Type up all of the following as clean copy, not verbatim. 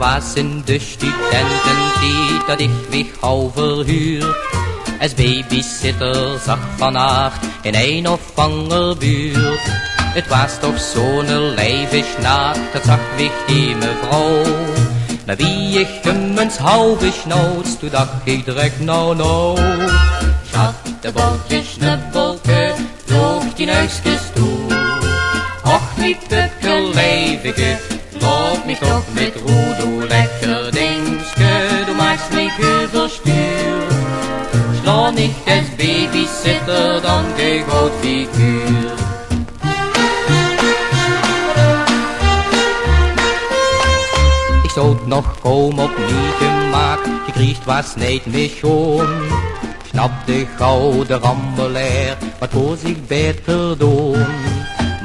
was in de studententijd dat ik mich hou verhuurd. Als babysitter zag van aard in een opvangerbuurt. Het was toch zo'n lijvisch naakt, dat zag ik die mevrouw. Maar wie ik hem eens hou gesnoot, toen dacht ik direct nou. Schatteboltje, snubbelke, vloog die neusjes toe. Och, die pukkellijvige, loop mich toch met roe, doe lekker dingske, du maakst mich überstuur. Sla nicht als babysitter, dan de groot figuur. Ik zou nog komen op niet gemaakt, gekriegt was niet meer schoon. Snap de gouden rammelaar, wat koos ik beter doen.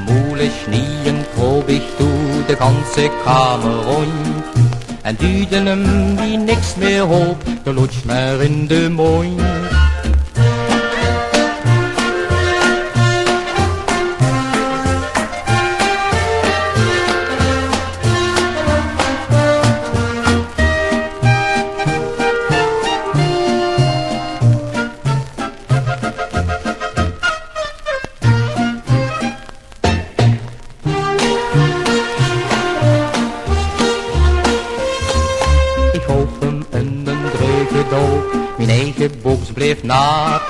Moele schnieën kroop ik toe de ganse kamer rond. En duwde hem wie niks meer hoop, de lutsch maar in de mond. Mijn eigen box bleef naakt.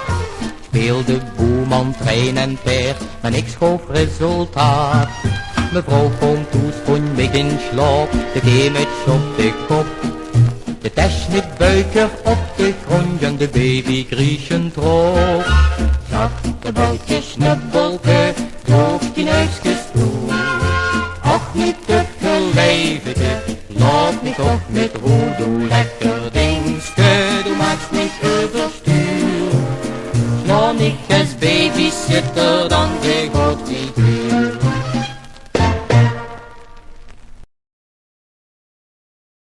Speelde boeman, trein en paard, maar niks gaf resultaat. Mevrouw komt toe, sprong mij in slaap, de keemets op de kop. De techniek buiker op de grond en de baby griechen trok. Schatteboltje, snubbelke, droog die neusjes toe. Och, niet te gelijvige, laat me toch met roe, doe lekker dingske, du maakst mich überstuur. Sla nicht als babysitter,